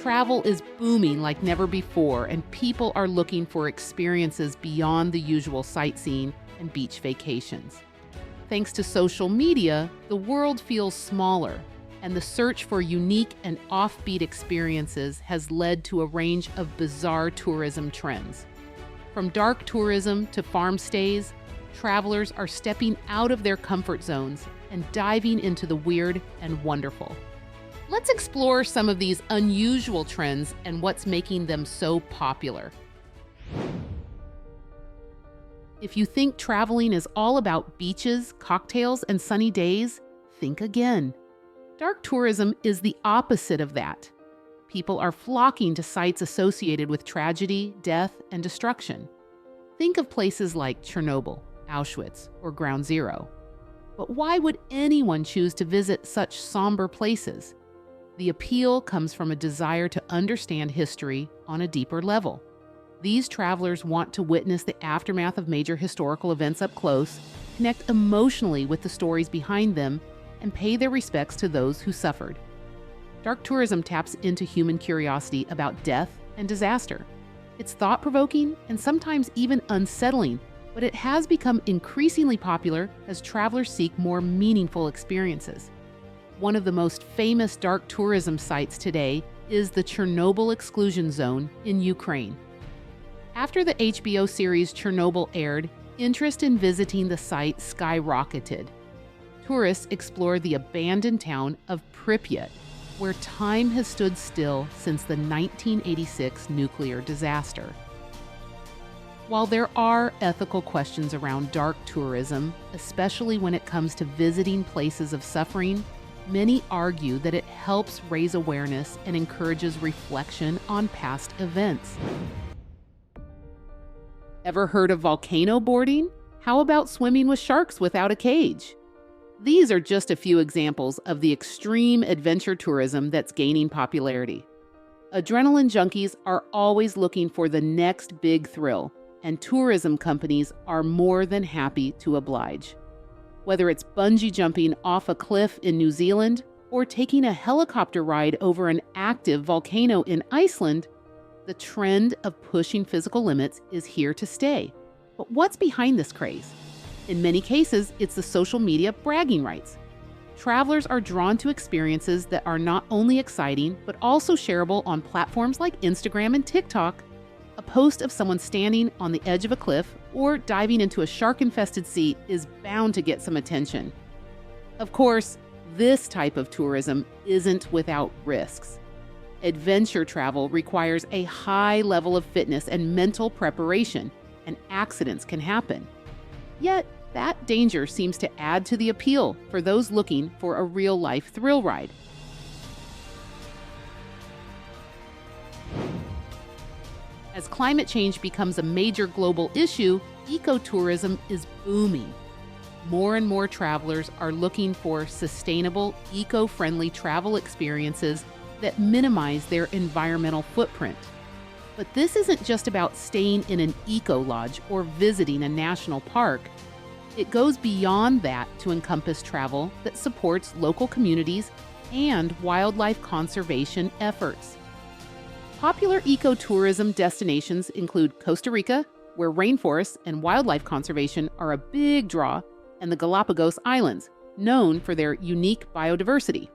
Travel is booming like never before, and people are looking for experiences beyond the usual sightseeing and beach vacations. Thanks to social media, the world feels smaller, and the search for unique and offbeat experiences has led to a range of bizarre tourism trends. From dark tourism to farm stays, travelers are stepping out of their comfort zones and diving into the weird and wonderful. Let's explore some of these unusual trends and what's making them so popular. If you think traveling is all about beaches, cocktails, and sunny days, think again. Dark tourism is the opposite of that. People are flocking to sites associated with tragedy, death, and destruction. Think of places like Chernobyl, Auschwitz, or Ground Zero. But why would anyone choose to visit such somber places? The appeal comes from a desire to understand history on a deeper level. These travelers want to witness the aftermath of major historical events up close, connect emotionally with the stories behind them, and pay their respects to those who suffered. Dark tourism taps into human curiosity about death and disaster. It's thought-provoking and sometimes even unsettling, but it has become increasingly popular as travelers seek more meaningful experiences. One of the most famous dark tourism sites today is the Chernobyl exclusion zone in Ukraine. After the HBO series Chernobyl aired, interest in visiting the site skyrocketed. Tourists explore the abandoned town of Pripyat, where time has stood still since the 1986 nuclear disaster. While there are ethical questions around dark tourism, especially when it comes to visiting places of suffering, many argue that it helps raise awareness and encourages reflection on past events. Ever heard of volcano boarding? How about swimming with sharks without a cage? These are just a few examples of the extreme adventure tourism that's gaining popularity. Adrenaline junkies are always looking for the next big thrill, and tourism companies are more than happy to oblige. Whether it's bungee jumping off a cliff in New Zealand or taking a helicopter ride over an active volcano in Iceland, the trend of pushing physical limits is here to stay. But what's behind this craze? In many cases, it's the social media bragging rights. Travelers are drawn to experiences that are not only exciting, but also shareable on platforms like Instagram and TikTok. A post of someone standing on the edge of a cliff or diving into a shark-infested sea is bound to get some attention. Of course, this type of tourism isn't without risks. Adventure travel requires a high level of fitness and mental preparation, and accidents can happen. Yet, that danger seems to add to the appeal for those looking for a real-life thrill ride. As climate change becomes a major global issue, ecotourism is booming. More and more travelers are looking for sustainable, eco-friendly travel experiences that minimize their environmental footprint. But this isn't just about staying in an eco-lodge or visiting a national park. It goes beyond that to encompass travel that supports local communities and wildlife conservation efforts. Popular ecotourism destinations include Costa Rica, where rainforests and wildlife conservation are a big draw, and the Galapagos Islands, known for their unique biodiversity.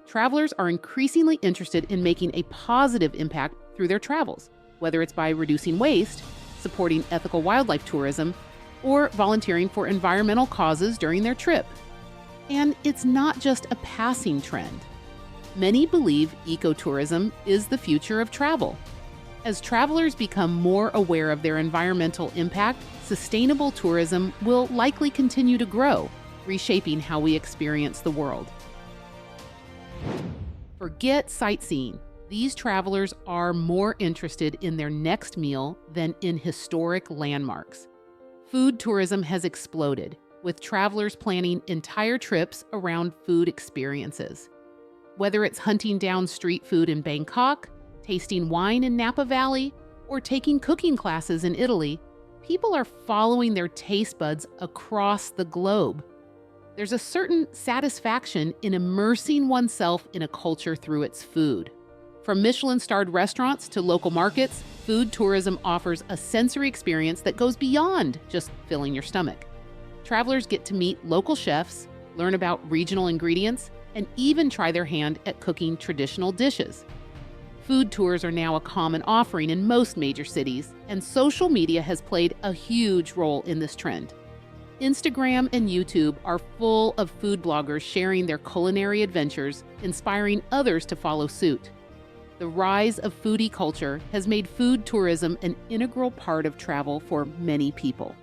Travelers are increasingly interested in making a positive impact through their travels, whether it's by reducing waste, supporting ethical wildlife tourism, or volunteering for environmental causes during their trip. And it's not just a passing trend. Many believe ecotourism is the future of travel. As travelers become more aware of their environmental impact, sustainable tourism will likely continue to grow, reshaping how we experience the world. Forget sightseeing. These travelers are more interested in their next meal than in historic landmarks. Food tourism has exploded, with travelers planning entire trips around food experiences. Whether it's hunting down street food in Bangkok, tasting wine in Napa Valley, or taking cooking classes in Italy, people are following their taste buds across the globe. There's a certain satisfaction in immersing oneself in a culture through its food. From Michelin-starred restaurants to local markets, food tourism offers a sensory experience that goes beyond just filling your stomach. Travelers get to meet local chefs, learn about regional ingredients, and even try their hand at cooking traditional dishes. Food tours are now a common offering in most major cities, and social media has played a huge role in this trend. Instagram and YouTube are full of food bloggers sharing their culinary adventures, inspiring others to follow suit. The rise of foodie culture has made food tourism an integral part of travel for many people.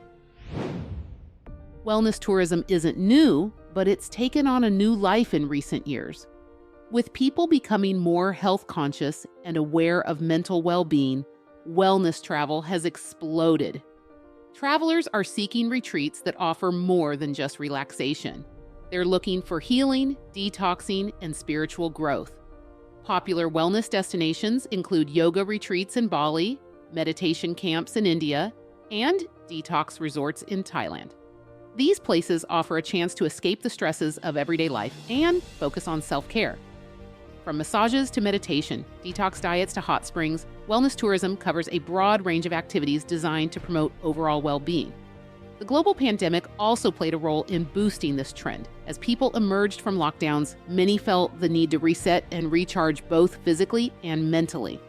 Wellness tourism isn't new, but it's taken on a new life in recent years. With people becoming more health conscious and aware of mental well-being, wellness travel has exploded. Travelers are seeking retreats that offer more than just relaxation. They're looking for healing, detoxing, and spiritual growth. Popular wellness destinations include yoga retreats in Bali, meditation camps in India, and detox resorts in Thailand. These places offer a chance to escape the stresses of everyday life and focus on self-care. From massages to meditation, detox diets to hot springs, wellness tourism covers a broad range of activities designed to promote overall well-being. The global pandemic also played a role in boosting this trend. As people emerged from lockdowns, many felt the need to reset and recharge both physically and mentally.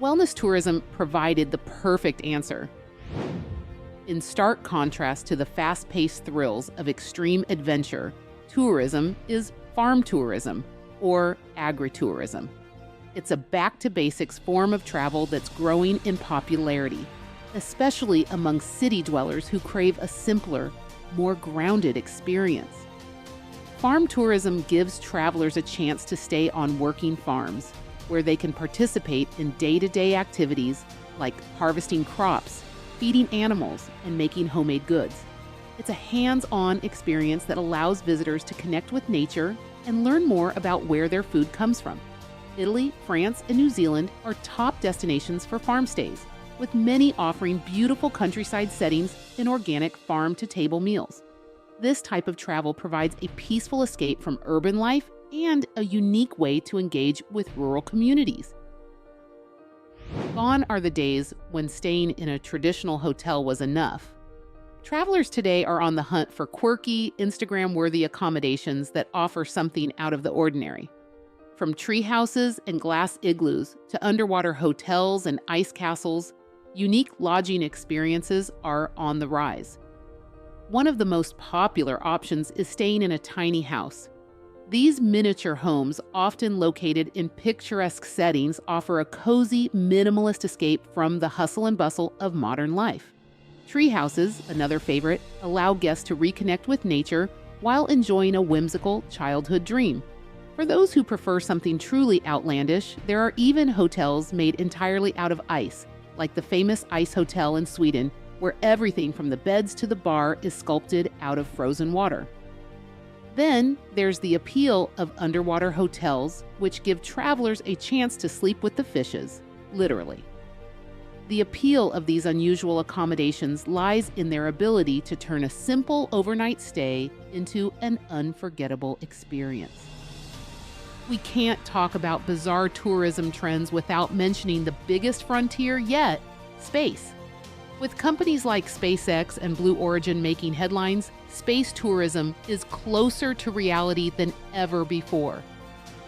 Wellness tourism provided the perfect answer. In stark contrast to the fast-paced thrills of extreme adventure, tourism is farm tourism, or agritourism. It's a back-to-basics form of travel that's growing in popularity, especially among city dwellers who crave a simpler, more grounded experience. Farm tourism gives travelers a chance to stay on working farms, where they can participate in day-to-day activities like harvesting crops, feeding animals, and making homemade goods. It's a hands-on experience that allows visitors to connect with nature and learn more about where their food comes from. Italy, France, and New Zealand are top destinations for farm stays, with many offering beautiful countryside settings and organic farm-to-table meals. This type of travel provides a peaceful escape from urban life and a unique way to engage with rural communities. Gone are the days when staying in a traditional hotel was enough. Travelers today are on the hunt for quirky, Instagram-worthy accommodations that offer something out of the ordinary. From tree houses and glass igloos to underwater hotels and ice castles, unique lodging experiences are on the rise. One of the most popular options is staying in a tiny house. These miniature homes, often located in picturesque settings, offer a cozy, minimalist escape from the hustle and bustle of modern life. Tree houses, another favorite, allow guests to reconnect with nature while enjoying a whimsical childhood dream. For those who prefer something truly outlandish, there are even hotels made entirely out of ice, like the famous Ice Hotel in Sweden, where everything from the beds to the bar is sculpted out of frozen water. Then there's the appeal of underwater hotels, which give travelers a chance to sleep with the fishes, literally. The appeal of these unusual accommodations lies in their ability to turn a simple overnight stay into an unforgettable experience. We can't talk about bizarre tourism trends without mentioning the biggest frontier yet, space. With companies like SpaceX and Blue Origin making headlines, space tourism is closer to reality than ever before.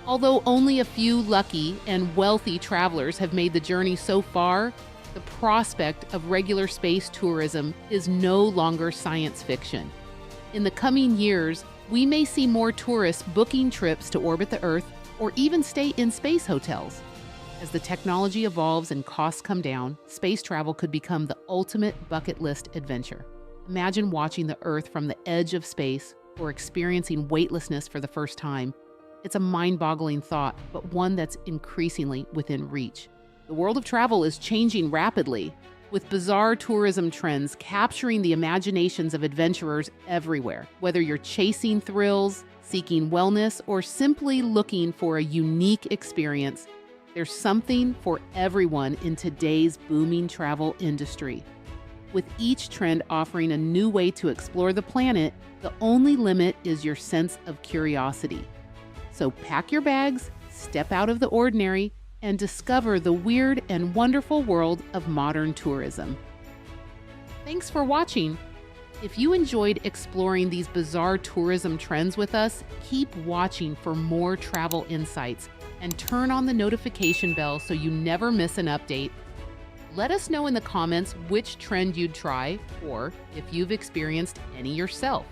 Although only a few lucky and wealthy travelers have made the journey so far, the prospect of regular space tourism is no longer science fiction. In the coming years, we may see more tourists booking trips to orbit the Earth or even stay in space hotels. As the technology evolves and costs come down, space travel could become the ultimate bucket list adventure. Imagine watching the Earth from the edge of space or experiencing weightlessness for the first time. It's a mind-boggling thought, but one that's increasingly within reach. The world of travel is changing rapidly, with bizarre tourism trends capturing the imaginations of adventurers everywhere. Whether you're chasing thrills, seeking wellness, or simply looking for a unique experience, there's something for everyone in today's booming travel industry. With each trend offering a new way to explore the planet, the only limit is your sense of curiosity. So pack your bags, step out of the ordinary, and discover the weird and wonderful world of modern tourism. Thanks for watching. If you enjoyed exploring these bizarre tourism trends with us, keep watching for more travel insights and turn on the notification bell so you never miss an update. Let us know in the comments which trend you'd try or if you've experienced any yourself.